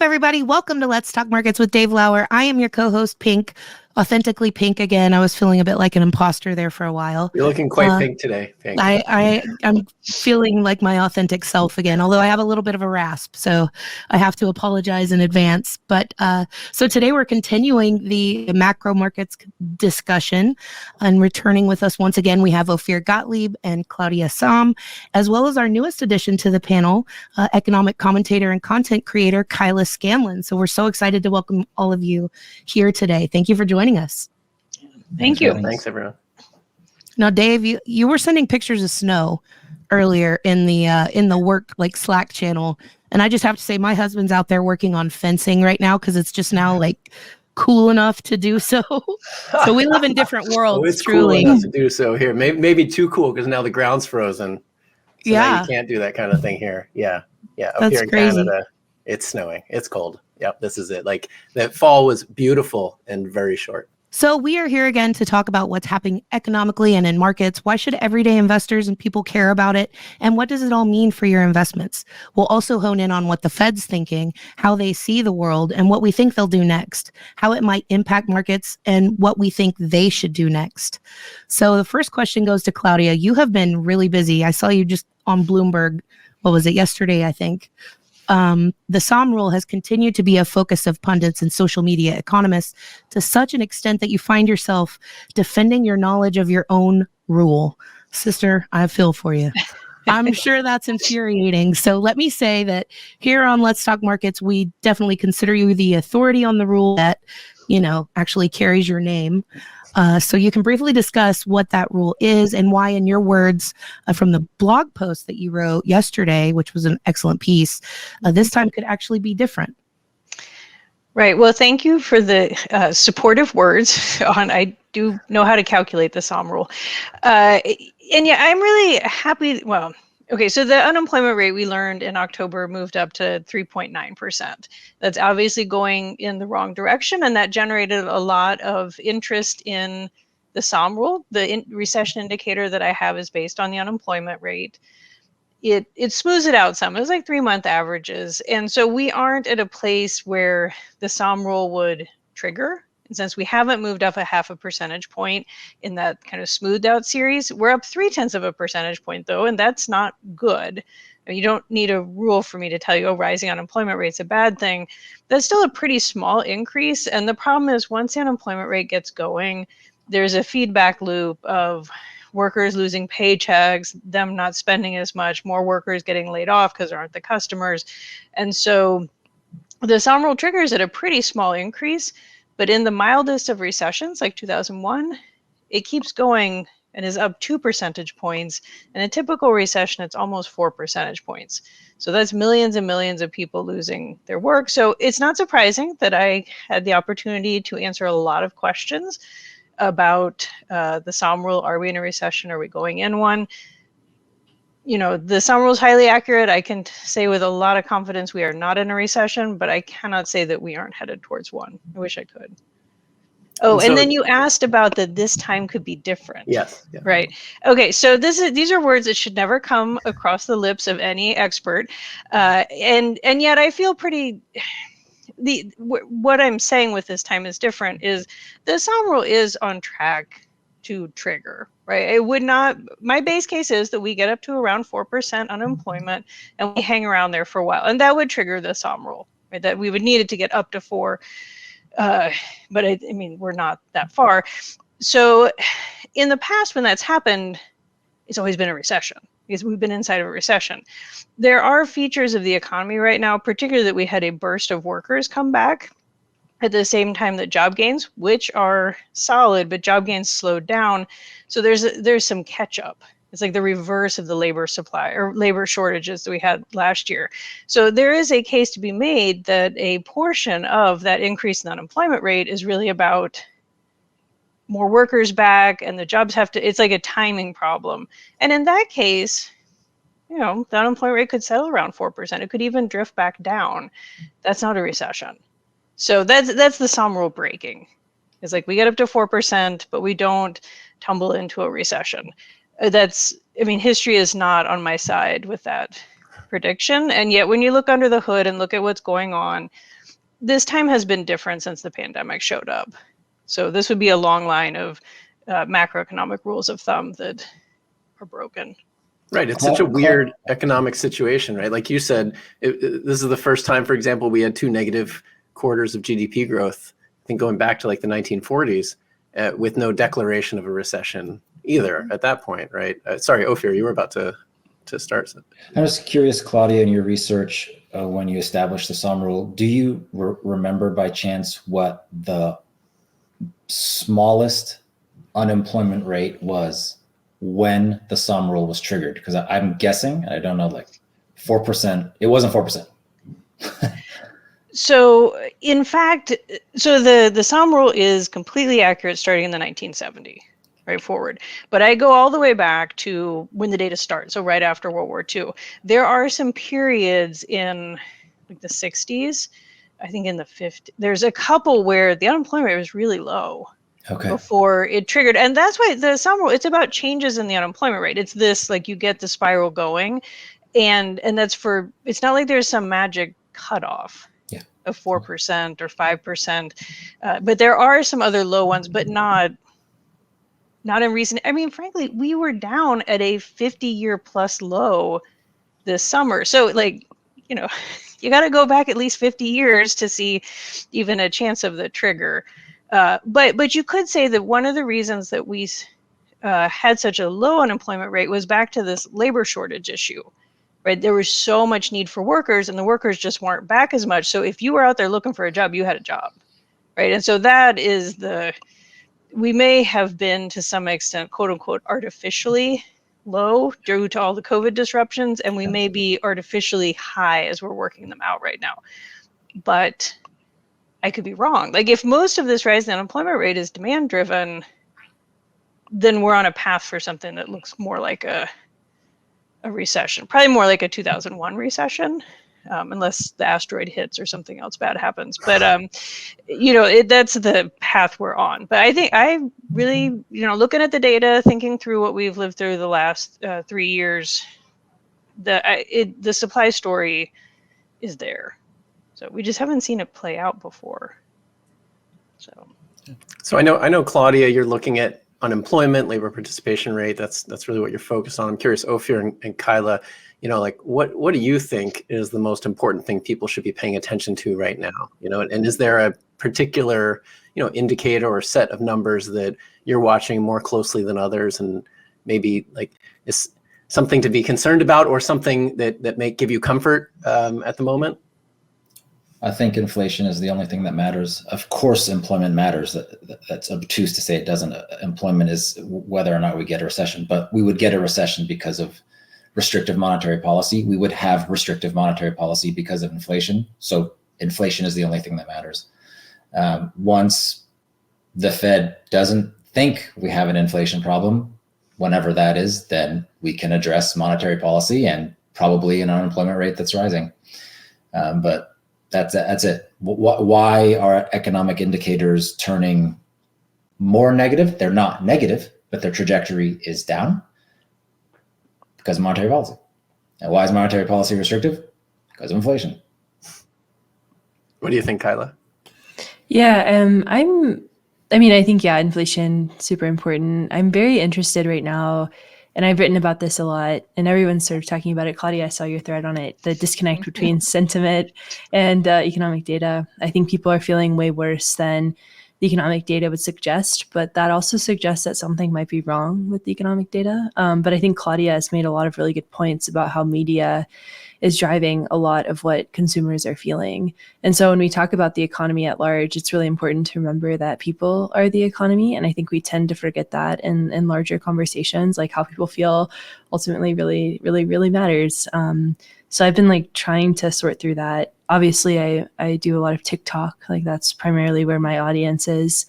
everybody? Welcome to Let's Talk Markets with Dave Lauer. I am your co-host, Pink, authentically Pink again. I was feeling a bit like an imposter there for a while. You're looking quite pink today, Pink. I'm feeling like my authentic self again, although I have a little bit of a rasp, so I have to apologize in advance. But so today we're continuing the macro markets discussion, and returning with us once again, we have Ophir Gottlieb and Claudia Sahm, as well as our newest addition to the panel, economic commentator and content creator, Kyla Scanlon. So we're so excited to welcome all of you here today. Thank you for joining us. Thank you. Thanks, everyone. Now, Dave, you were sending pictures of snow earlier in the work like Slack channel, and I just have to say my husband's out there working on fencing right now because it's just now like cool enough to do so. So we live in different worlds. Well, it's truly cool enough to do so here. Maybe too cool because now the ground's frozen. So now you can't do that kind of thing here. Yeah. Up That's here in crazy. Canada, it's snowing. It's cold. Yep, this is it. Like that fall was beautiful and very short. So we are here again to talk about what's happening economically and in markets. Why should everyday investors and people care about it? And what does it all mean for your investments? We'll also hone in on what the Fed's thinking, how they see the world, and what we think they'll do next, how it might impact markets, and what we think they should do next. So the first question goes to Claudia. You have been really busy. I saw you just on Bloomberg. What was it, yesterday, I think? The Sahm rule has continued to be a focus of pundits and social media economists to such an extent that you find yourself defending your knowledge of your own rule. Sister, I feel for you. I'm sure that's infuriating. So let me say that here on Let's Talk Markets, we definitely consider you the authority on the rule that, actually carries your name. So you can briefly discuss what that rule is and why, in your words, from the blog post that you wrote yesterday, which was an excellent piece, this time could actually be different. Right. Well, thank you for the supportive words on. I do know how to calculate the Sahm rule. And yeah, I'm really happy. Well, okay, so the unemployment rate we learned in October moved up to 3.9%. That's obviously going in the wrong direction, and that generated a lot of interest in the Sahm rule. The recession indicator that I have is based on the unemployment rate. It smooths it out some. It was like 3-month averages, and so we aren't at a place where the Sahm rule would trigger. And since we haven't moved up a 0.5 percentage point in that kind of smoothed out series, we're up 0.3 percentage point though, and that's not good. You don't need a rule for me to tell you, rising unemployment rate's a bad thing. That's still a pretty small increase. And the problem is once the unemployment rate gets going, there's a feedback loop of workers losing paychecks, them not spending as much, more workers getting laid off because there aren't the customers. And so the Sahm rule triggers at a pretty small increase. But in the mildest of recessions, like 2001, it keeps going and is up 2 percentage points. In a typical recession, it's almost 4 percentage points. So that's millions and millions of people losing their work. So it's not surprising that I had the opportunity to answer a lot of questions about the Sahm rule. Are we in a recession? Are we going in one? The Sahm rule is highly accurate. I can say with a lot of confidence we are not in a recession, but I cannot say that we aren't headed towards one. I wish I could. Oh, and then you asked about that this time could be different. Yes. Yeah. Right. Okay. So these are words that should never come across the lips of any expert, and yet I feel pretty. What I'm saying with this time is different is the Sahm rule is on track to trigger, right? It would not, my base case is that we get up to around 4% unemployment and we hang around there for a while. And that would trigger the Sahm rule, right? That we would need it to get up to 4. But I mean, we're not that far. So in the past, when that's happened, it's always been a recession because we've been inside of a recession. There are features of the economy right now, particularly that we had a burst of workers come back at the same time that job gains, which are solid, but job gains slowed down. So there's some catch up. It's like the reverse of the labor supply or labor shortages that we had last year. So there is a case to be made that a portion of that increase in unemployment rate is really about more workers back and the jobs it's like a timing problem. And in that case, the unemployment rate could settle around 4%. It could even drift back down. That's not a recession. So that's the Sahm rule breaking. It's like we get up to 4%, but we don't tumble into a recession. History is not on my side with that prediction. And yet when you look under the hood and look at what's going on, this time has been different since the pandemic showed up. So this would be a long line of macroeconomic rules of thumb that are broken. Right. It's such a weird economic situation, right? Like you said, this is the first time, for example, we had 2 negative quarters of GDP growth, I think going back to like the 1940s, with no declaration of a recession either at that point, right? Sorry, Ophir, you were about to start. I was curious, Claudia, in your research, when you established the Sahm rule, do you remember by chance what the smallest unemployment rate was when the Sahm rule was triggered? Because I'm guessing, I don't know, like 4%. It wasn't 4%. So in fact, the Sahm rule is completely accurate starting in the 1970s, right forward. But I go all the way back to when the data starts, so right after World War II. There are some periods in like the 60s, I think in the 50s, there's a couple where the unemployment rate was really low. Okay. Before it triggered. And that's why the Sahm rule, it's about changes in the unemployment rate. It's this, like you get the spiral going, and that's for, it's not like there's some magic cutoff of 4% or 5%. But there are some other low ones, but not in recent. I mean, frankly, we were down at a 50-year plus low this summer. So like, you know, you got to go back at least 50 years to see even a chance of the trigger. But you could say that one of the reasons that we had such a low unemployment rate was back to this labor shortage issue, right? There was so much need for workers, and the workers just weren't back as much. So if you were out there looking for a job, you had a job, right? And so that is we may have been to some extent, quote unquote, artificially low due to all the COVID disruptions, and we may be artificially high as we're working them out right now. But I could be wrong. Like if most of this rise in unemployment rate is demand driven, then we're on a path for something that looks more like a recession, probably more like a 2001 recession, unless the asteroid hits or something else bad happens. But you know, that's the path we're on. But I think I really, you know, looking at the data, thinking through what we've lived through the last 3 years, the supply story is there. So we just haven't seen it play out before. So I know, Claudia, you're looking at unemployment, labor participation rate. That's really what you're focused on. I'm curious, Ophir and Kyla, you know, like what do you think is the most important thing people should be paying attention to right now? You know, and is there a particular, you know, indicator or set of numbers that you're watching more closely than others, and maybe like is something to be concerned about or something that may give you comfort at the moment? I think inflation is the only thing that matters. Of course, employment matters. That's obtuse to say it doesn't. Employment is whether or not we get a recession, but we would get a recession because of restrictive monetary policy. We would have restrictive monetary policy because of inflation. So inflation is the only thing that matters. Once the Fed doesn't think we have an inflation problem, whenever that is, then we can address monetary policy and probably an unemployment rate that's rising. But that's it. Why are economic indicators turning more negative? They're not negative, but their trajectory is down because of monetary policy. And why is monetary policy restrictive? Because of inflation. What do you think, Kyla? Yeah, I think, inflation, super important. I'm very interested right now, and I've written about this a lot, and everyone's sort of talking about it. Claudia, I saw your thread on it, the disconnect between sentiment and economic data. I think people are feeling way worse than the economic data would suggest, but that also suggests that something might be wrong with the economic data. But I think Claudia has made a lot of really good points about how media is driving a lot of what consumers are feeling. And so when we talk about the economy at large, it's really important to remember that people are the economy. And I think we tend to forget that in larger conversations, like how people feel ultimately really, really, really matters. So I've been trying to sort through that. Obviously, I do a lot of TikTok, that's primarily where my audience is.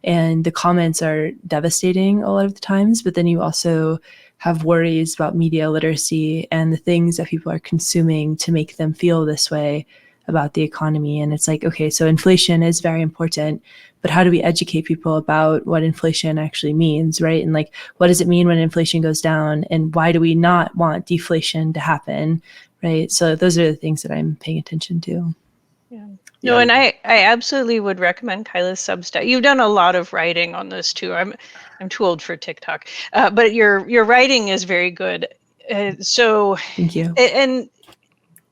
And the comments are devastating a lot of the times, but then you also have worries about media literacy and the things that people are consuming to make them feel this way about the economy. And it's okay, so inflation is very important, but how do we educate people about what inflation actually means, right? And what does it mean when inflation goes down, and why do we not want deflation to happen, right? So those are the things that I'm paying attention to. Yeah. No, Yeah. and I absolutely would recommend Kyla's Substack. You've done a lot of writing on this too. I'm too old for TikTok, but your writing is very good. So, Thank you. and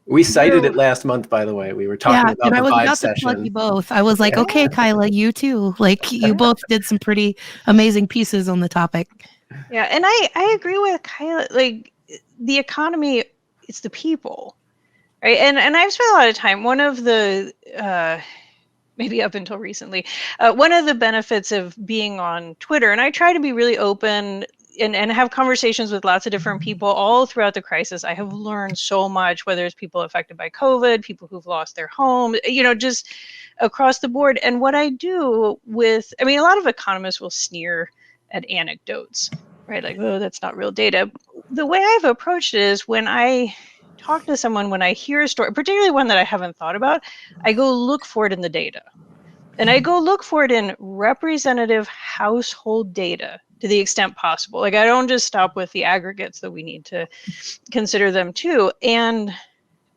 We cited you're it last month, by the way. We were talking about and I the was Vibe about to plug you session. both. I was like, Yeah. okay, Kyla, you too. Like, you both did some pretty amazing pieces on the topic. yeah, and I agree with Kyla. Like the economy, it's the people, right? And I've spent a lot of time. One of the maybe up until recently, one of the benefits of being on Twitter, and I try to be really open and have conversations with lots of different people all throughout the crisis. I have learned so much, whether it's people affected by COVID, people who've lost their home, just across the board. And what I do with, I mean, a lot of economists will sneer at anecdotes, right? Like, oh, that's not real data. The way I've approached it is when I talk to someone, when I hear a story, particularly one that I haven't thought about, I go look for it in the data. And I go look for it in representative household data to the extent possible. Like I don't just stop with the aggregates, that we need to consider them too. And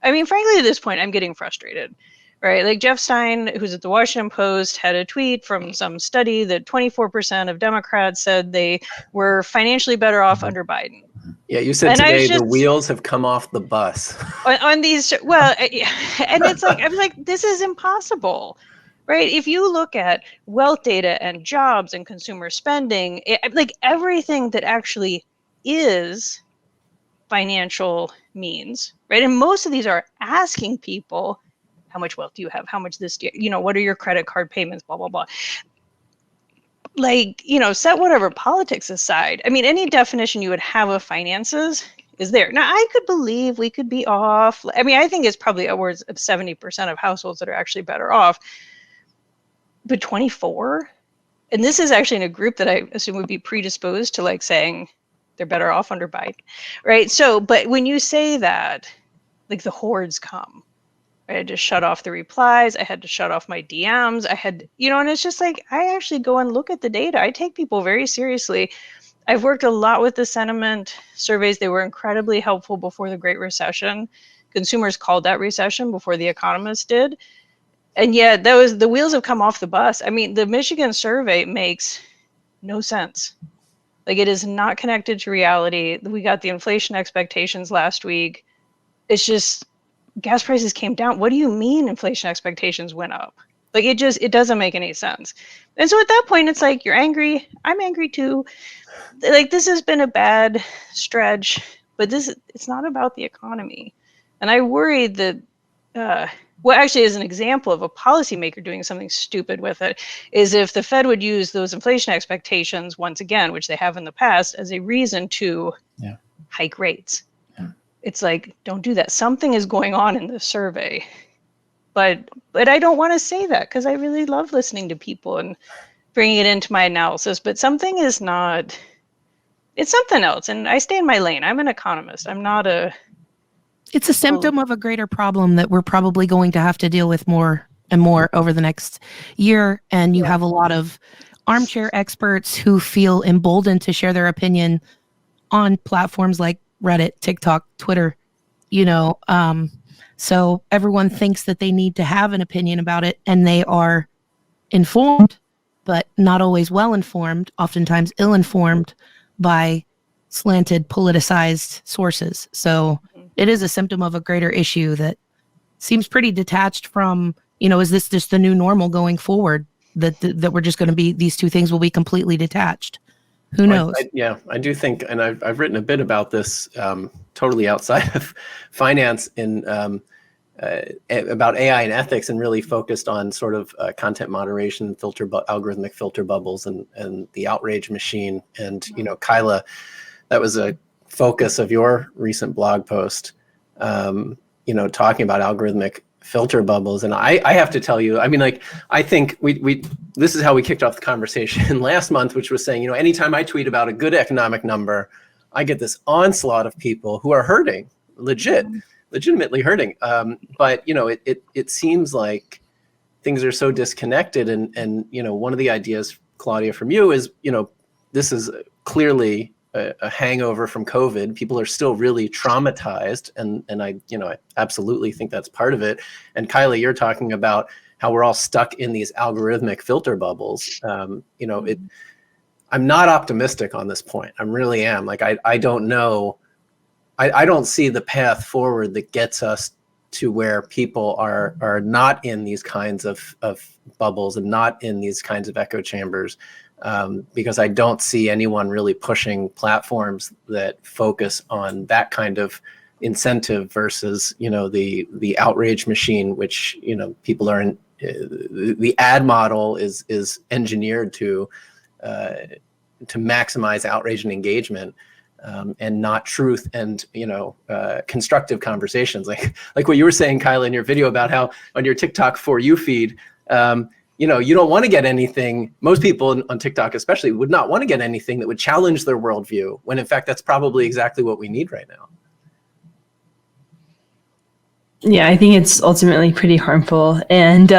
I mean, frankly, at this point, I'm getting frustrated, right? Like Jeff Stein, who's at the Washington Post, had a tweet from some study that 24% of Democrats said they were financially better off under Biden. Yeah, you said And I was today the just wheels have come off the bus. on these, well, and it's like, I'm like, this is impossible. Right? If you look at wealth data and jobs and consumer spending, like everything that actually is financial means, right? And most of these are asking people, how much wealth do you have? How much this do you, what are your credit card payments? Blah, blah, blah. Like, set whatever politics aside. I mean, any definition you would have of finances is there. Now, I could believe we could be off. I mean, I think it's probably upwards of 70% of households that are actually better off. But 24, and this is actually in a group that I assume would be predisposed to like saying they're better off under Biden, right? So, but when you say that, like the hordes come, right? I had to shut off the replies. I had to shut off my DMs. I had, and it's just like, I actually go and look at the data. I take people very seriously. I've worked a lot with the sentiment surveys. They were incredibly helpful before the Great Recession. Consumers called that recession before the economists did. And yet the wheels have come off the bus. I mean, the Michigan survey makes no sense. Like it is not connected to reality. We got the inflation expectations last week. It's just gas prices came down. What do you mean inflation expectations went up? Like it doesn't make any sense. And so at that point, it's like, you're angry. I'm angry too. Like this has been a bad stretch, but it's not about the economy. And I worry that, well, actually, as an example of a policymaker doing something stupid with it, is if the Fed would use those inflation expectations once again, which they have in the past, as a reason to hike rates. Yeah. It's like, don't do that. Something is going on in the survey. But I don't want to say that because I really love listening to people and bringing it into my analysis. But something is not, it's something else. And I stay in my lane. I'm an economist. I'm not a... It's a symptom of a greater problem that we're probably going to have to deal with more and more over the next year. And you have a lot of armchair experts who feel emboldened to share their opinion on platforms like Reddit, TikTok, Twitter, so everyone thinks that they need to have an opinion about it, and they are informed, but not always well informed, oftentimes ill-informed by slanted, politicized sources. So it is a symptom of a greater issue that seems pretty detached from, is this just the new normal going forward? That we're just going to be, these two things will be completely detached. Who knows? I do think, and I've written a bit about this totally outside of finance in about AI and ethics, and really focused on sort of content moderation, algorithmic filter bubbles, and the outrage machine. And Kyla, that was a focus of your recent blog post, talking about algorithmic filter bubbles. And I have to tell you, I mean, like, I think this is how we kicked off the conversation last month, which was saying, anytime I tweet about a good economic number, I get this onslaught of people who are hurting, legitimately hurting. But it seems like things are so disconnected. And one of the ideas, Claudia, from you is, this is clearly a hangover from COVID. People are still really traumatized, and I absolutely think that's part of it. And Kyla, you're talking about how we're all stuck in these algorithmic filter bubbles. I'm not optimistic on this point. I really am. Like, I don't know. I don't see the path forward that gets us to where people are not in these kinds of bubbles and not in these kinds of echo chambers, because I don't see anyone really pushing platforms that focus on that kind of incentive versus, the outrage machine, which, people are in. The ad model is engineered to maximize outrage and engagement. And not truth and constructive conversations, like what you were saying, Kyla, in your video about how on your TikTok For You feed, you don't want to get anything. Most people on TikTok especially would not want to get anything that would challenge their worldview, when in fact that's probably exactly what we need right now. Yeah, I think it's ultimately pretty harmful. And,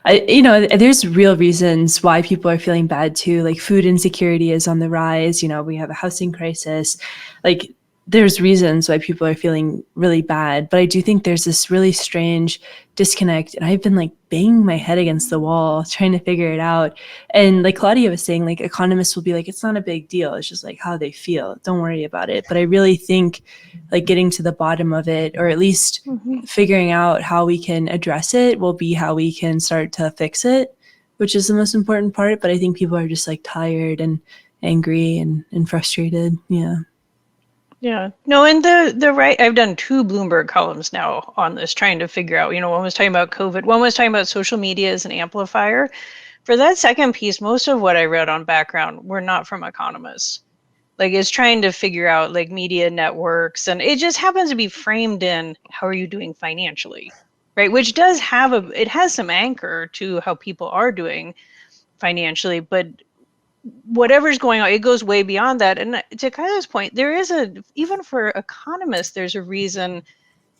there's real reasons why people are feeling bad too. Like, food insecurity is on the rise. We have a housing crisis. Like, there's reasons why people are feeling really bad. But I do think there's this really strange disconnect. And I've been like banging my head against the wall trying to figure it out. And like Claudia was saying, like, economists will be like, it's not a big deal. It's just like how they feel. Don't worry about it. But I really think like getting to the bottom of it, or at least figuring out how we can address it, will be how we can start to fix it, which is the most important part. But I think people are just like tired and angry and frustrated. Yeah. Yeah. No, and the right, I've done 2 Bloomberg columns now on this, trying to figure out, one was talking about COVID, one was talking about social media as an amplifier. For that second piece, most of what I read on background were not from economists. Like, it's trying to figure out like media networks, and it just happens to be framed in how are you doing financially, right? Which does have it has some anchor to how people are doing financially, but whatever's going on, it goes way beyond that. And to Kyla's point, there is even for economists, there's a reason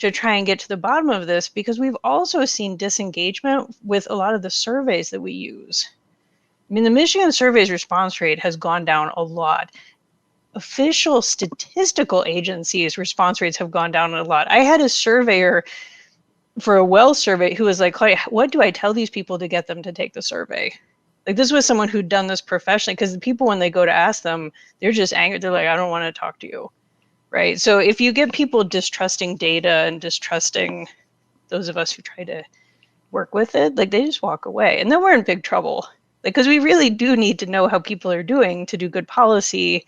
to try and get to the bottom of this, because we've also seen disengagement with a lot of the surveys that we use. I mean, the Michigan survey's response rate has gone down a lot. Official statistical agencies' response rates have gone down a lot. I had a surveyor for a well survey who was like, Claudia, what do I tell these people to get them to take the survey? Like, this was someone who'd done this professionally, because the people, when they go to ask them, they're just angry. They're like, I don't want to talk to you, right? So if you get people distrusting data and distrusting those of us who try to work with it, like, they just walk away. And then we're in big trouble, because we really do need to know how people are doing to do good policy,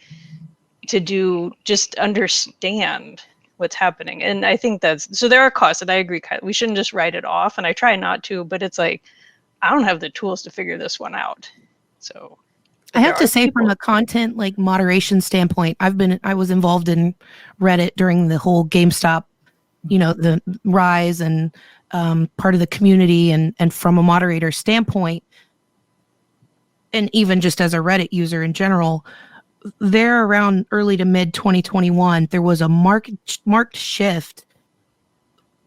to just understand what's happening. And I think so there are costs, and I agree, we shouldn't just write it off, and I try not to, but it's like, I don't have the tools to figure this one out. So I have to say, from a content like moderation standpoint, I was involved in Reddit during the whole GameStop, the rise, and part of the community, and from a moderator standpoint, and even just as a Reddit user in general, there around early to mid 2021, there was a marked shift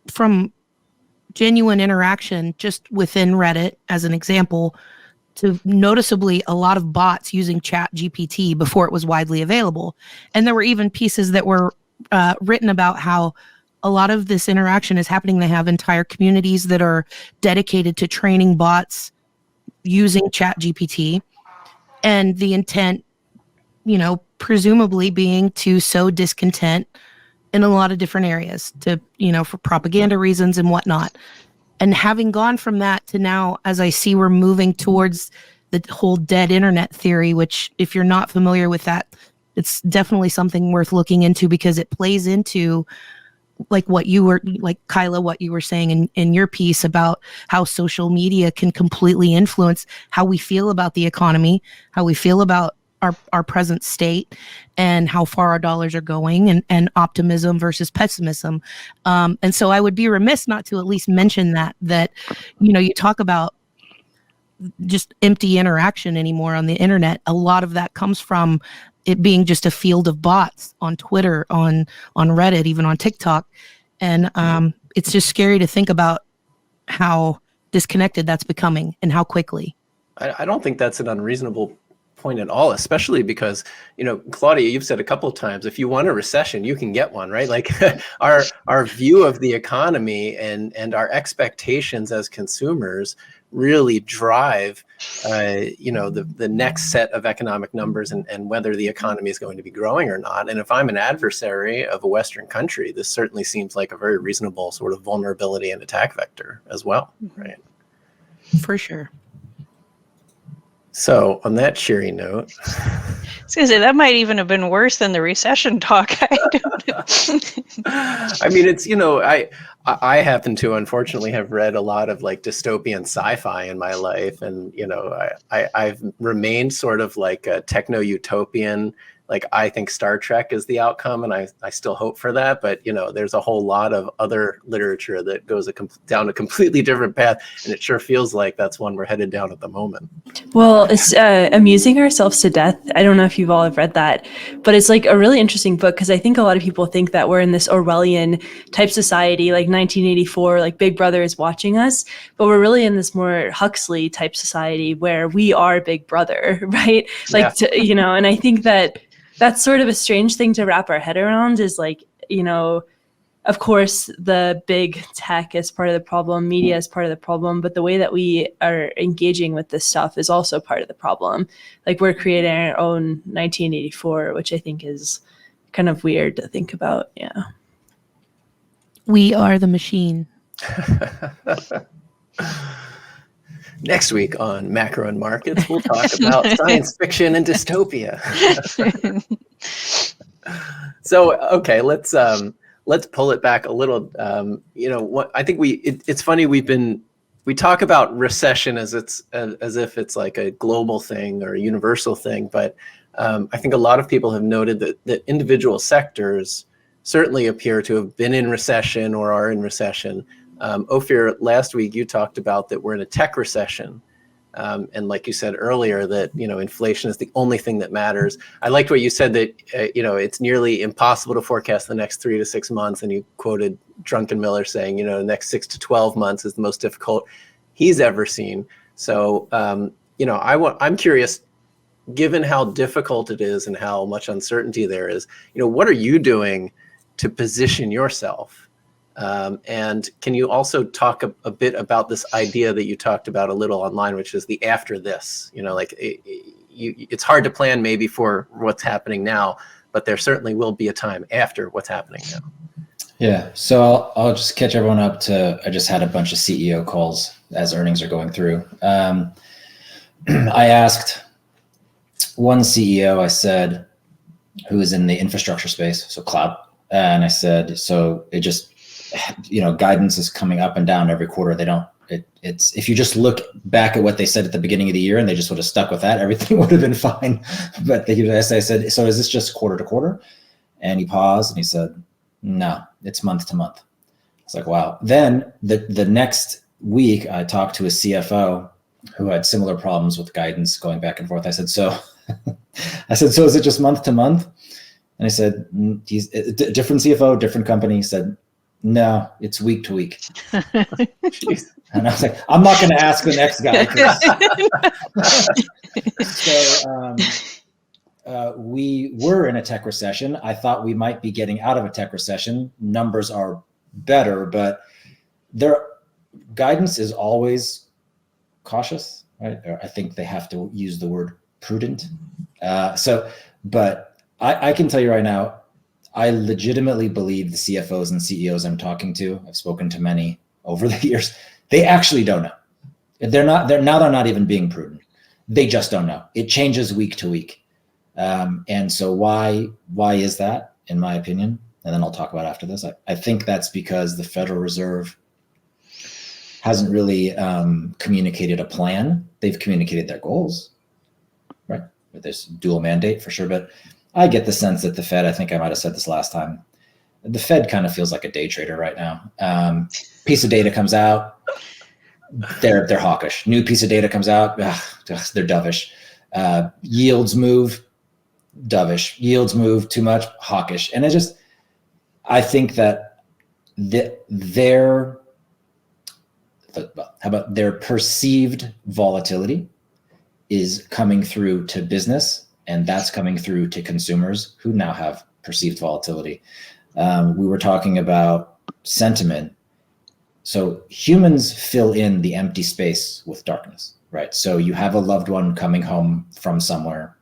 from genuine interaction just within Reddit, as an example, to noticeably a lot of bots using ChatGPT before it was widely available. And there were even pieces that were written about how a lot of this interaction is happening. They have entire communities that are dedicated to training bots using ChatGPT, and the intent, presumably being to sow discontent in a lot of different areas, to, for propaganda reasons and whatnot. And having gone from that to now, as I see, we're moving towards the whole dead internet theory, which, if you're not familiar with that, it's definitely something worth looking into, because it plays into like Kyla, what you were saying in your piece about how social media can completely influence how we feel about the economy, how we feel about our present state, and how far our dollars are going, and optimism versus pessimism. And so I would be remiss not to at least mention that, you talk about just empty interaction anymore on the internet. A lot of that comes from it being just a field of bots on Twitter, on Reddit, even on TikTok. And it's just scary to think about how disconnected that's becoming and how quickly. I don't think that's an unreasonable point at all, especially because, Claudia, you've said a couple of times, if you want a recession, you can get one, right? Like our view of the economy and our expectations as consumers really drive, the next set of economic numbers and whether the economy is going to be growing or not. And if I'm an adversary of a Western country, this certainly seems like a very reasonable sort of vulnerability and attack vector as well, right? For sure. So on that cheery note, I was gonna say that might even have been worse than the recession talk. I don't know. I mean, it's, I happen to unfortunately have read a lot of like dystopian sci-fi in my life, and I've remained sort of like a techno-utopian. Like, I think Star Trek is the outcome, and I still hope for that. But there's a whole lot of other literature that goes down a completely different path, and it sure feels like that's one we're headed down at the moment. Well, it's Amusing Ourselves to Death. I don't know if you've all have read that, but it's like a really interesting book, because I think a lot of people think that we're in this Orwellian type society, like 1984, like Big Brother is watching us, but we're really in this more Huxley type society where we are Big Brother, right? Like, Yeah. and I think that that's sort of a strange thing to wrap our head around, is like, of course, the big tech is part of the problem, media is part of the problem, but the way that we are engaging with this stuff is also part of the problem. Like, we're creating our own 1984, which I think is kind of weird to think about. Yeah. We are the machine. Next week on Macro and Markets, we'll talk about science fiction and dystopia. So, okay, let's pull it back a little. I think it's funny, we talk about recession as if it's like a global thing or a universal thing, but I think a lot of people have noted that individual sectors certainly appear to have been in recession or are in recession. Ophir, last week you talked about that we're in a tech recession. And like you said earlier, that, inflation is the only thing that matters. I liked what you said, that, it's nearly impossible to forecast the next 3 to 6 months. And you quoted Druckenmiller saying, the next 6 to 12 months is the most difficult he's ever seen. So, I'm curious, given how difficult it is and how much uncertainty there is, what are you doing to position yourself? And can you also talk a bit about this idea that you talked about a little online, which is the after this? It's hard to plan maybe for what's happening now, but there certainly will be a time after what's happening now. Yeah, so I'll just catch everyone up to, I just had a bunch of CEO calls as earnings are going through. I asked one CEO, I said, who is in the infrastructure space, so cloud, and I said, so it just, guidance is coming up and down every quarter. It's if you just look back at what they said at the beginning of the year and they just would have stuck with that, everything would have been fine. But I said, so is this just quarter to quarter? And he paused and he said, no, it's month to month. It's like, wow. Then the next week I talked to a CFO who had similar problems with guidance going back and forth. I said, so is it just month to month? And I said, he's a different CFO, different company. He said, no, it's week to week. And I was like, I'm not going to ask the next guy. So we were in a tech recession. I thought we might be getting out of a tech recession. Numbers are better, but guidance is always cautious, right? I think they have to use the word prudent. But I can tell you right now, I legitimately believe the CFOs and CEOs I'm talking to, I've spoken to many over the years, they actually don't know. They're not even being prudent. They just don't know. It changes week to week. And so why is that, in my opinion? And then I'll talk about after this. I think that's because the Federal Reserve hasn't really communicated a plan. They've communicated their goals, right? There's dual mandate for sure, but I get the sense that the Fed, I think I might have said this last time, the Fed kind of feels like a day trader right now. Piece of data comes out, they're hawkish. New piece of data comes out, they're dovish. Yields move, dovish. Yields move too much, hawkish. And I think that their perceived volatility is coming through to business, and that's coming through to consumers who now have perceived volatility. We were talking about sentiment. So humans fill in the empty space with darkness, right? So you have a loved one coming home from somewhere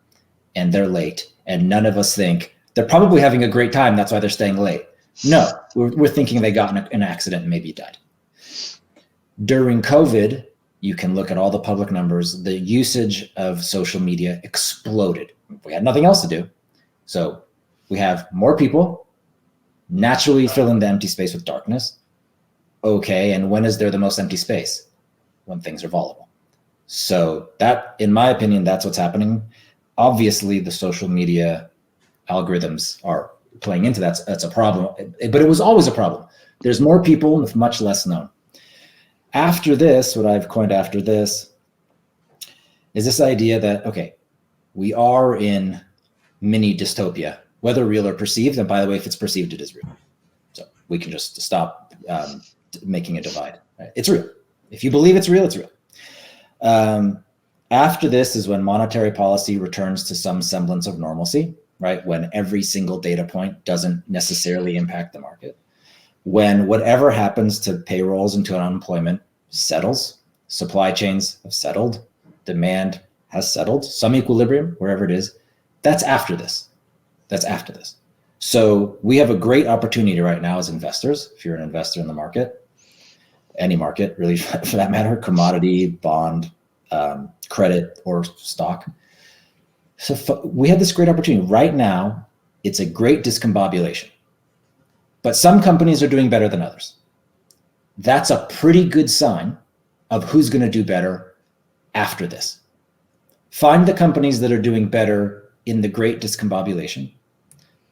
and they're late, and none of us think they're probably having a great time, that's why they're staying late. No, we're thinking they got in an accident and maybe died. During COVID, you can look at all the public numbers, the usage of social media exploded. We had nothing else to do. So we have more people naturally fill in the empty space with darkness. Okay, and when is there the most empty space? When things are volatile. So that, in my opinion, that's what's happening. Obviously, the social media algorithms are playing into that. That's a problem, but it was always a problem. There's more people with much less known. After this, what I've coined after this is this idea that, okay, we are in mini dystopia, whether real or perceived. And by the way, if it's perceived, it is real. So we can just stop making a divide. Right? It's real. If you believe it's real, it's real. After this is when monetary policy returns to some semblance of normalcy, right? When every single data point doesn't necessarily impact the market. When whatever happens to payrolls and to unemployment settles, supply chains have settled, demand has settled, some equilibrium, wherever it is, that's after this. That's after this. So we have a great opportunity right now as investors, if you're an investor in the market, any market really for that matter, commodity, bond, credit, or stock. So we have this great opportunity. Right now, it's a great discombobulation. But some companies are doing better than others. That's a pretty good sign of who's going to do better after this. Find the companies that are doing better in the great discombobulation,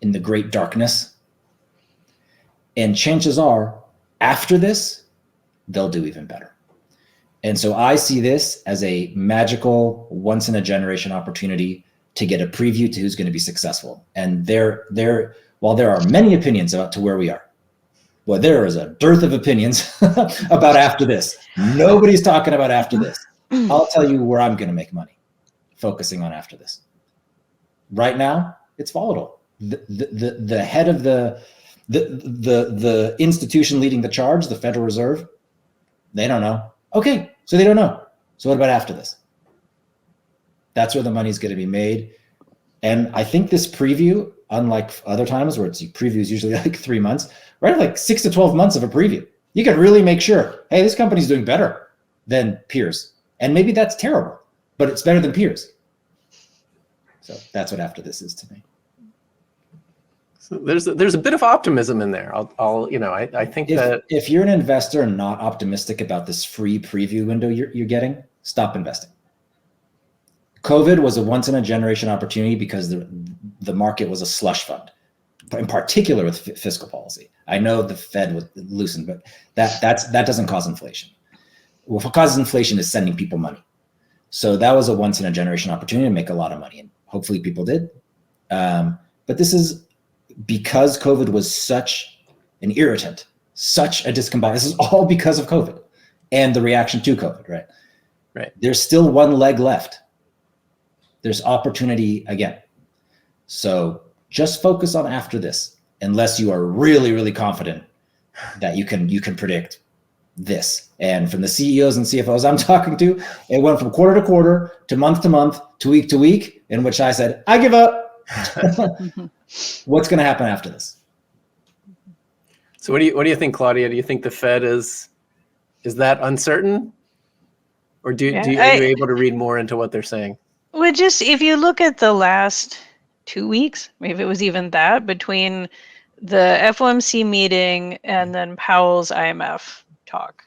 in the great darkness. And chances are, after this, they'll do even better. And so I see this as a magical, once-in-a-generation opportunity to get a preview to who's going to be successful. And while there are many opinions about to where we are, well, there is a dearth of opinions about after this. Nobody's talking about after this. I'll tell you where I'm going to make money, focusing on after this. Right now, it's volatile. The head of the institution leading the charge, the Federal Reserve, they don't know. Okay, so they don't know. So what about after this? That's where the money's going to be made. And I think this preview, unlike other times where it's preview is usually like 3 months, right? Like 6 to 12 months of a preview. You can really make sure, hey, this company's doing better than peers. And maybe that's terrible, but it's better than peers. So that's what after this is to me. So there's a bit of optimism in there. I think that if you're an investor and not optimistic about this free preview window you're getting, stop investing. COVID was a once in a generation opportunity because the market was a slush fund, in particular with fiscal policy. I know the Fed was loosened, but that doesn't cause inflation. What causes inflation is sending people money. So that was a once in a generation opportunity to make a lot of money, and hopefully people did. But this is because COVID was such an irritant, such a discombobulation. This is all because of COVID and the reaction to COVID, right? Right. There's still one leg left. There's opportunity again. So just focus on after this, unless you are really, really confident that you can predict this. And from the CEOs and CFOs I'm talking to, it went from quarter to quarter to month to week, in which I said, I give up. What's going to happen after this? So what do you think, Claudia? Do you think the Fed is that uncertain, or are you able to read more into what they're saying? Well, just if you look at the last 2 weeks, maybe it was even that, between the FOMC meeting and then Powell's IMF talk.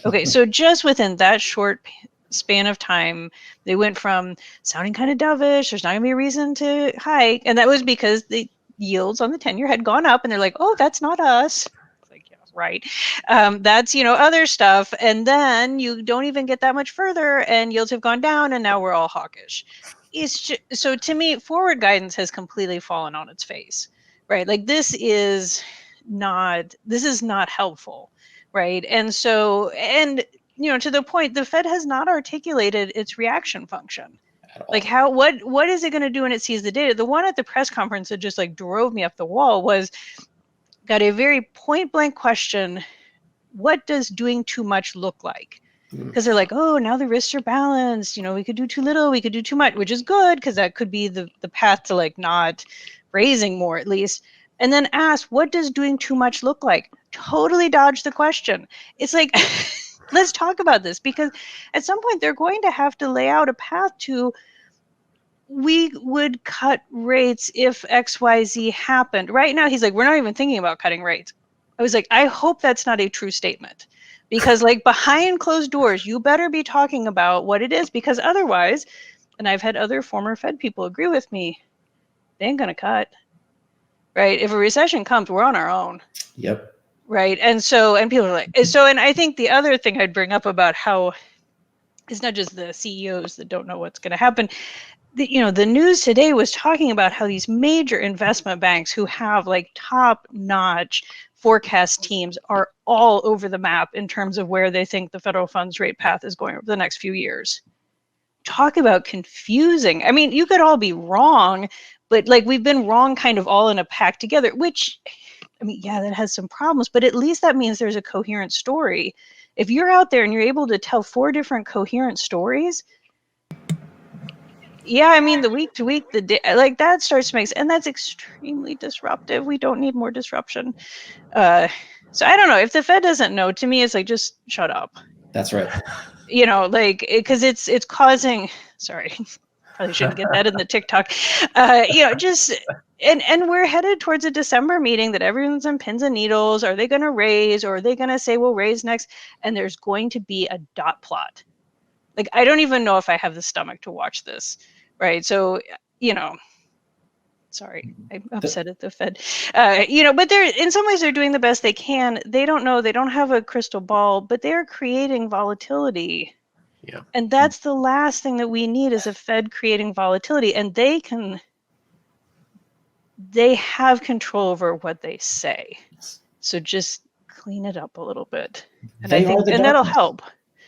Okay, so just within that short span of time, they went from sounding kind of dovish, there's not going to be a reason to hike, and that was because the yields on the 10-year had gone up, and they're like, oh, that's not us. Like, yeah, right. That's, other stuff, and then you don't even get that much further, and yields have gone down, and now we're all hawkish. It's just, so to me, forward guidance has completely fallen on its face, right? Like this is not helpful, right? And so, to the point, the Fed has not articulated its reaction function, at all. Like what is it going to do when it sees the data? The one at the press conference that just like drove me up the wall got a very point blank question. What does doing too much look like? Because they're like, oh, now the risks are balanced. We could do too little, we could do too much, which is good because that could be the path to like not raising more at least. And then ask, what does doing too much look like? Totally dodge the question. It's like, let's talk about this, because at some point they're going to have to lay out a path to, we would cut rates if XYZ happened. Right now, he's like, we're not even thinking about cutting rates. I was like, I hope that's not a true statement, because like behind closed doors, you better be talking about what it is, because otherwise, and I've had other former Fed people agree with me, they ain't gonna cut, right? If a recession comes, we're on our own. Yep. Right. And people are like, and I think the other thing I'd bring up about how it's not just the CEOs that don't know what's going to happen. The news today was talking about how these major investment banks who have like top-notch forecast teams are all over the map in terms of where they think the federal funds rate path is going over the next few years. Talk about confusing. I mean, you could all be wrong, but like we've been wrong kind of all in a pack together, which, I mean, yeah, that has some problems, but at least that means there's a coherent story. If you're out there and you're able to tell 4 different coherent stories, yeah, I mean, the week to week, like that starts to make sense, and that's extremely disruptive. We don't need more disruption. So I don't know, if the Fed doesn't know, to me, it's like, just shut up. That's right. Like, because it's causing, sorry, probably shouldn't get that in the TikTok, just, and we're headed towards a December meeting that everyone's on pins and needles. Are they going to raise, or are they going to say we'll raise next? And there's going to be a dot plot. Like, I don't even know if I have the stomach to watch this, right? So, sorry, I'm upset at the Fed, but in some ways they're doing the best they can. They don't know, they don't have a crystal ball, but they're creating volatility. Yeah. And that's the last thing that we need, is a Fed creating volatility. And they have control over what they say. So just clean it up a little bit. And that'll help.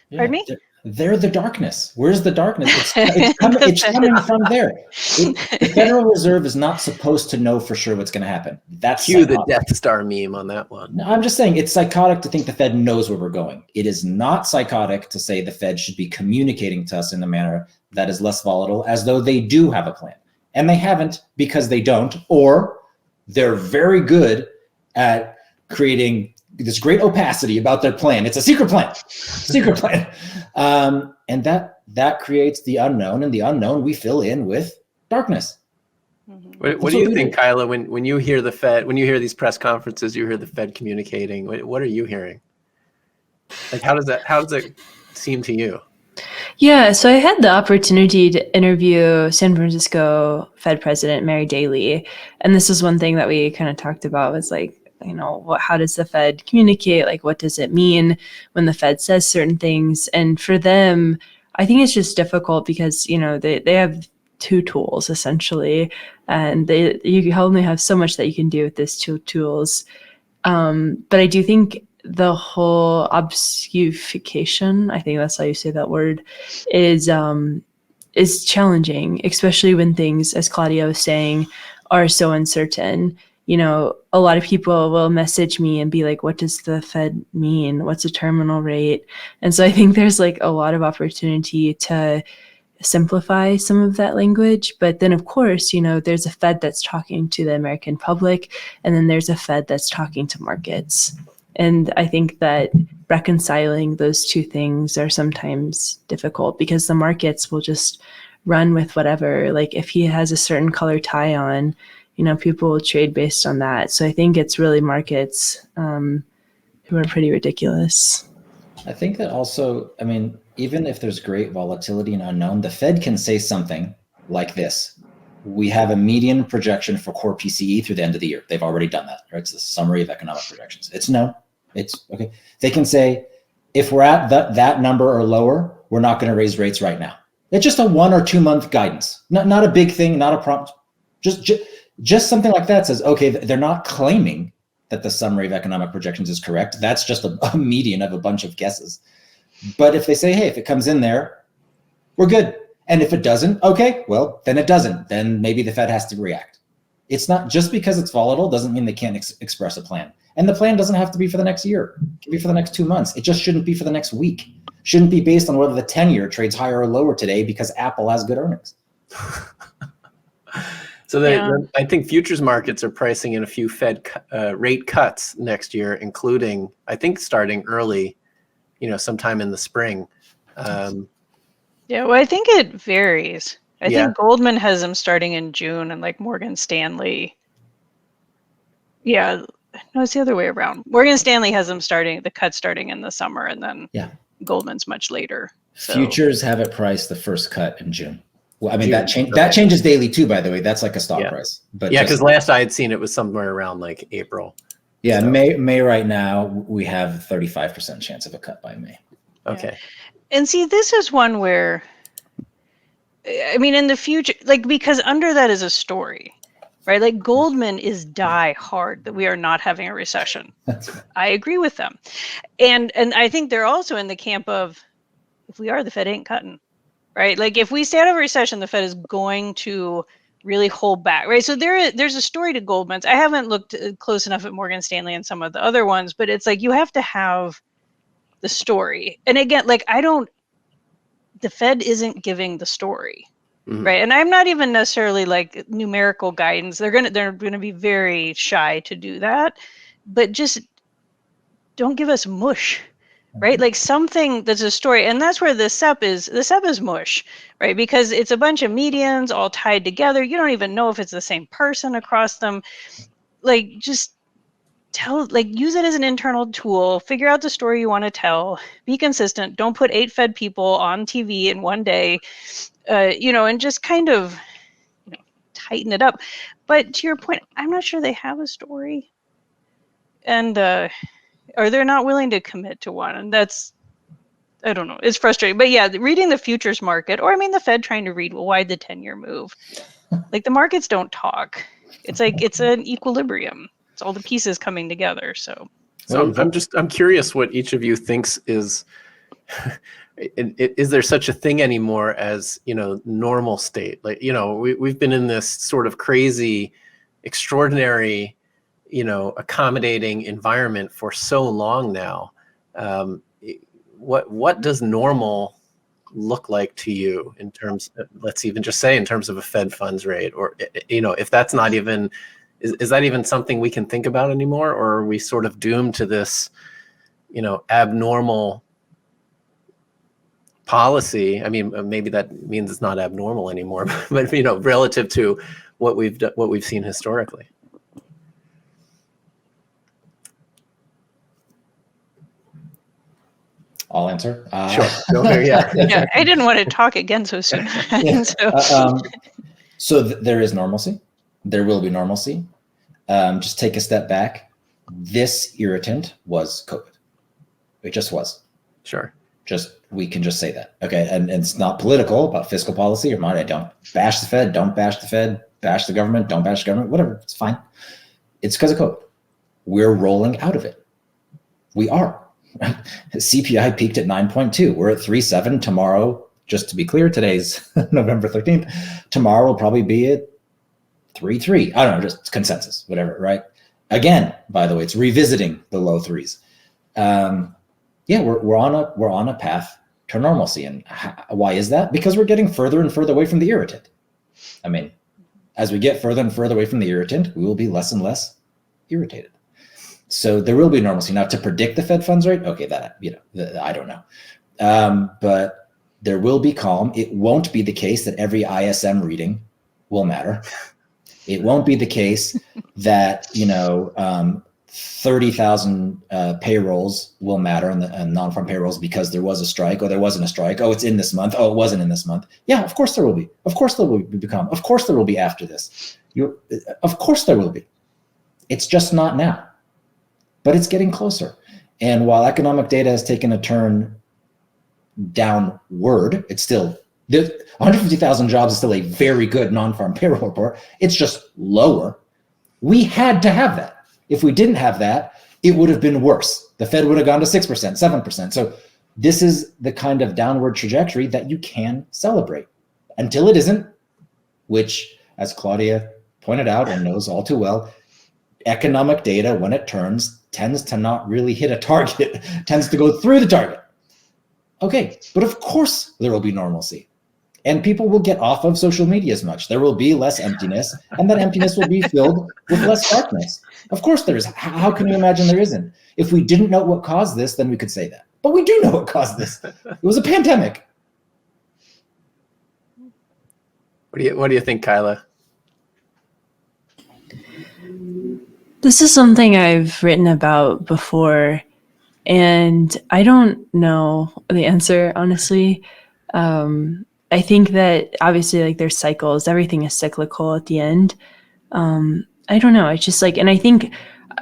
Yeah. Pardon me? They're the darkness. Where's the darkness? It's coming from there. The Federal Reserve is not supposed to know for sure what's going to happen. That's Cue the Death Star meme on that one. No, I'm just saying it's psychotic to think the Fed knows where we're going. It is not psychotic to say the Fed should be communicating to us in a manner that is less volatile, as though they do have a plan. And they haven't, because they don't, or they're very good at creating this great opacity about their plan. It's a secret plan, and that creates the unknown, and the unknown we fill in with darkness. What do you think, Kyla, when you hear the Fed, when you hear these press conferences, you hear the Fed communicating? What are you hearing? Like, how does it seem to you? Yeah, so I had the opportunity to interview San Francisco Fed President Mary Daly, and this is one thing that we kind of talked about, was like, how does the Fed communicate? Like, what does it mean when the Fed says certain things? And for them, I think it's just difficult because, they have 2 tools essentially, and you only have so much that you can do with these 2 tools. But I do think the whole obfuscation, I think that's how you say that word, is challenging, especially when things, as Claudia was saying, are so uncertain. A lot of people will message me and be like, what does the Fed mean? What's a terminal rate? And so I think there's like a lot of opportunity to simplify some of that language. But then, of course, there's a Fed that's talking to the American public, and then there's a Fed that's talking to markets. And I think that reconciling those 2 things are sometimes difficult, because the markets will just run with whatever. Like, if he has a certain color tie on, people will trade based on that. So I think it's really markets who are pretty ridiculous. I think that also, even if there's great volatility and unknown, the Fed can say something like this. We have a median projection for core PCE through the end of the year. They've already done that, right? It's the summary of economic projections. It's okay. They can say, if we're at that number or lower, we're not going to raise rates right now. It's just a 1 or 2 month guidance. Not a big thing, not a prompt. Just something like that says, okay, they're not claiming that the summary of economic projections is correct. That's just a median of a bunch of guesses. But if they say, hey, if it comes in there, we're good. And if it doesn't, okay, well, then it doesn't. Then maybe the Fed has to react. It's not just because it's volatile doesn't mean they can't express a plan. And the plan doesn't have to be for the next year. It can be for the next 2 months. It just shouldn't be for the next week. Shouldn't be based on whether the 10-year trades higher or lower today because Apple has good earnings. So I think futures markets are pricing in a few Fed rate cuts next year, including, I think, starting early, sometime in the spring. Well, I think it varies. I think Goldman has them starting in June, and like Morgan Stanley. Yeah, no, it's the other way around. Morgan Stanley has them the cut starting in the summer, and then Goldman's much later. So. Futures have it priced the first cut in June. Well, I mean, that changes daily too, by the way. That's like a stock price. But because last I had seen it was somewhere around like April. Yeah, so. May right now, we have 35% chance of a cut by May. Okay. And see, this is one where, I mean, in the future, like, because under that is a story, right? Like Goldman is die hard that we are not having a recession. That's right. I agree with them. And I think they're also in the camp of, if we are, the Fed ain't cutting, right? Like if we stay out of a recession, the Fed is going to really hold back, right? So there's a story to Goldman's. I haven't looked close enough at Morgan Stanley and some of the other ones, but it's like you have to have the story. And again, like the Fed isn't giving the story, right? And I'm not even necessarily like numerical guidance. They're gonna be very shy to do that, but just don't give us mush, right? Like something that's a story. And that's where the SEP is mush, right? Because it's a bunch of medians all tied together. You don't even know if it's the same person across them. Like just use it as an internal tool, figure out the story you want to tell, be consistent. Don't put 8 Fed people on TV in one day, and just kind of tighten it up. But to your point, I'm not sure they have a story. And, or they're not willing to commit to one. And that's, I don't know, it's frustrating. But yeah, reading the futures market, or I mean the Fed trying to read, well, why'd the 10-year move? Like the markets don't talk. It's like, it's an equilibrium. It's all the pieces coming together. So I'm curious what each of you thinks is there such a thing anymore as normal state? Like we've been in this sort of crazy, extraordinary, accommodating environment for so long now. What does normal look like to you in terms of, let's even just say in terms of a Fed funds rate, or if that's not even. Is that even something we can think about anymore, or are we sort of doomed to this, abnormal policy? I mean, maybe that means it's not abnormal anymore, but relative to what we've seen historically. I'll answer. Sure. Go here, yeah, I didn't want to talk again so soon. So there is normalcy. There will be normalcy. Just take a step back. This irritant was COVID. It just was. Sure. We can just say that. Okay. And it's not political about fiscal policy or money. Don't bash the Fed. Don't bash the Fed. Bash the government. Don't bash the government. Whatever. It's fine. It's because of COVID. We're rolling out of it. We are. CPI peaked at 9.2. We're at 3.7 tomorrow. Just to be clear, today's November 13th. Tomorrow will probably be at 3.3. I don't know, just consensus, whatever, right? Again, by the way, it's revisiting the low threes. We're on a path to normalcy. And why is that? Because we're getting further and further away from the irritant. I mean, as we get further and further away from the irritant, we will be less and less irritated. So there will be normalcy. Now, to predict the Fed funds rate, okay, I don't know. But there will be calm. It won't be the case that every ISM reading will matter. It won't be the case that 30,000 payrolls will matter and non-farm payrolls because there was a strike or there wasn't a strike. Oh, it's in this month. Oh, it wasn't in this month. Yeah, of course there will be. Of course there will become. Of course there will be after this. Of course there will be. It's just not now, but it's getting closer. And while economic data has taken a turn downward, it's still 150,000 jobs is still a very good non-farm payroll report. It's just lower. We had to have that. If we didn't have that, it would have been worse. The Fed would have gone to 6%, 7%. So this is the kind of downward trajectory that you can celebrate. Until it isn't, which, as Claudia pointed out and knows all too well, economic data, when it tends to not really hit a target, tends to go through the target. Okay, but of course there will be normalcy. And people will get off of social media as much. There will be less emptiness, and that emptiness will be filled with less darkness. Of course there is. How can you imagine there isn't? If we didn't know what caused this, then we could say that. But we do know what caused this. It was a pandemic. What do you think, Kyla? This is something I've written about before, and I don't know the answer, honestly. I think that obviously, like, there's cycles. Everything is cyclical at the end. I don't know. It's just like, and I think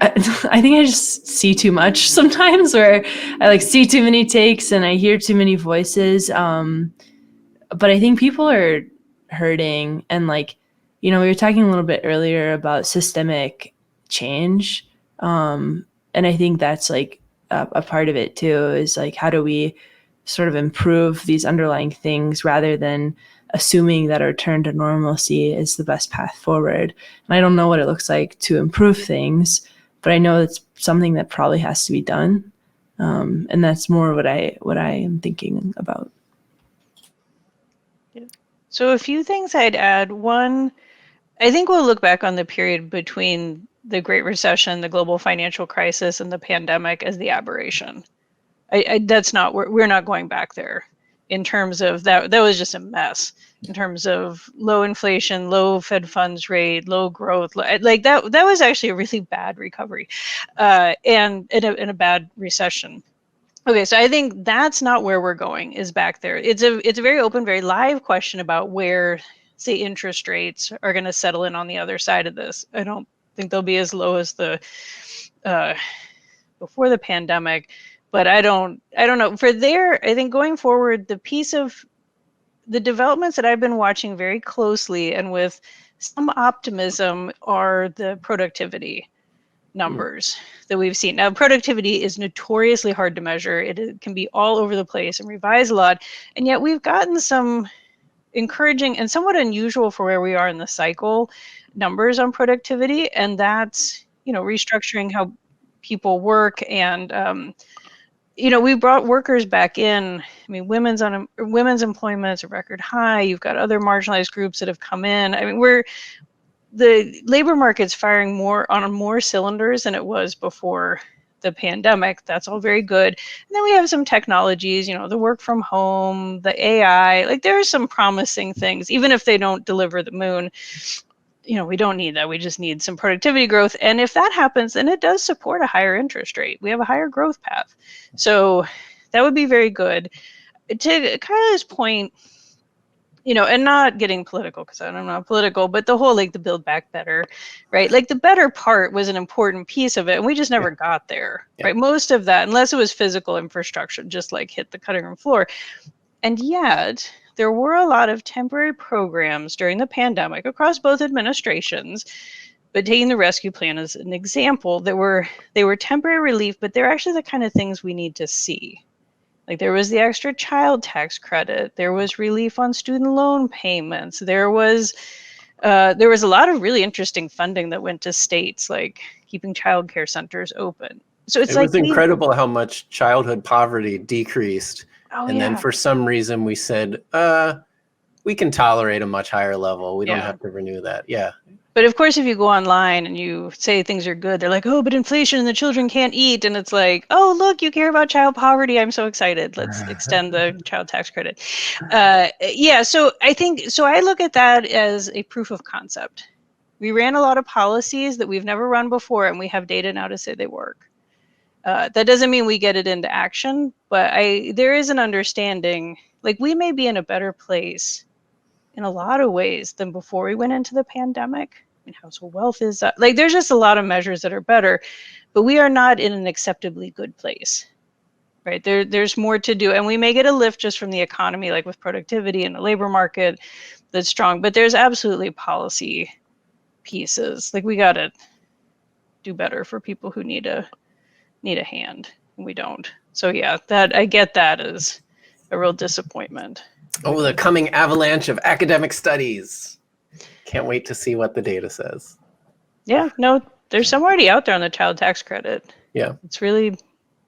I just see too much sometimes, where I like see too many takes and I hear too many voices. But I think people are hurting, and like, we were talking a little bit earlier about systemic change. And I think that's like a part of it too, is like, how do we sort of improve these underlying things rather than assuming that our turn to normalcy is the best path forward. And I don't know what it looks like to improve things, but I know it's something that probably has to be done. And that's more what I am thinking about. So a few things I'd add. One, I think we'll look back on the period between the Great Recession, the global financial crisis, and the pandemic as the aberration. We're not going back there in terms of that. That was just a mess in terms of low inflation, low Fed funds rate, low growth. Like that was actually a really bad recovery, and in a bad recession. Okay, so I think that's not where we're going, is back there. It's a very open, very live question about where, say, interest rates are going to settle in on the other side of this. I don't think they'll be as low as the before the pandemic, but I don't know. For there, I think going forward, the piece of the developments that I've been watching very closely and with some optimism are the productivity numbers that we've seen. Now, productivity is notoriously hard to measure. It can be all over the place and revised a lot. And yet we've gotten some encouraging and somewhat unusual for where we are in the cycle numbers on productivity. And that's, restructuring how people work. And, we brought workers back in. I mean, women's employment is a record high. You've got other marginalized groups that have come in. I mean, the labor market's firing on more cylinders than it was before the pandemic. That's all very good. And then we have some technologies, the work from home, the AI, like there are some promising things, even if they don't deliver the moon. We don't need that. We just need some productivity growth. And if that happens, then it does support a higher interest rate. We have a higher growth path. So that would be very good. To Kyla's point, and not getting political, because I'm not political, but the whole, like, the Build Back Better, right? Like, the better part was an important piece of it, and we just never got there, right? Most of that, unless it was physical infrastructure, just like hit the cutting room floor. And yet, there were a lot of temporary programs during the pandemic across both administrations, but taking the rescue plan as an example, they were temporary relief, but they're actually the kind of things we need to see. Like, there was the extra child tax credit. There was relief on student loan payments. There was a lot of really interesting funding that went to states, like keeping childcare centers open. So it was incredible how much childhood poverty decreased. Then for some reason we said, we can tolerate a much higher level. We don't have to renew that. Yeah. But of course, if you go online and you say things are good, they're like, oh, but inflation and the children can't eat. And it's like, oh, look, you care about child poverty. I'm so excited. Let's extend the child tax credit. So I look at that as a proof of concept. We ran a lot of policies that we've never run before, and we have data now to say they work. That doesn't mean we get it into action, but there is an understanding, like, we may be in a better place in a lot of ways than before we went into the pandemic. I mean, household wealth is like, there's just a lot of measures that are better, but we are not in an acceptably good place, right? There's more to do, and we may get a lift just from the economy, like with productivity and the labor market that's strong, but there's absolutely policy pieces. Like, we got to do better for people who need a hand, and we don't. So yeah, that I get that as a real disappointment. Oh, the coming avalanche of academic studies. Can't wait to see what the data says. Yeah, no, there's some already out there on the child tax credit. Yeah. It's really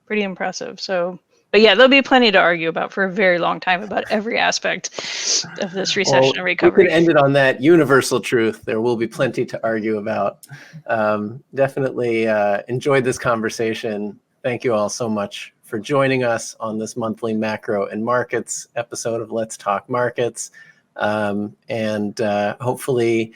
pretty impressive. So, but yeah, there'll be plenty to argue about for a very long time about every aspect of this recession and We recovery. could end it on that universal truth. There will be plenty to argue about. Definitely enjoyed this conversation. Thank you all so much for joining us on this monthly macro and markets episode of Let's Talk Markets. And hopefully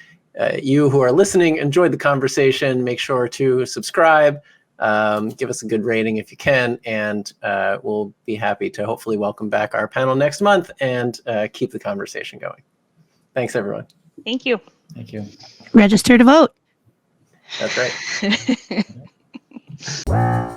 you who are listening enjoyed the conversation. Make sure to subscribe, give us a good rating if you can, and we'll be happy to hopefully welcome back our panel next month and keep the conversation going. Thanks, everyone. Thank you. Thank you. Register to vote. That's right.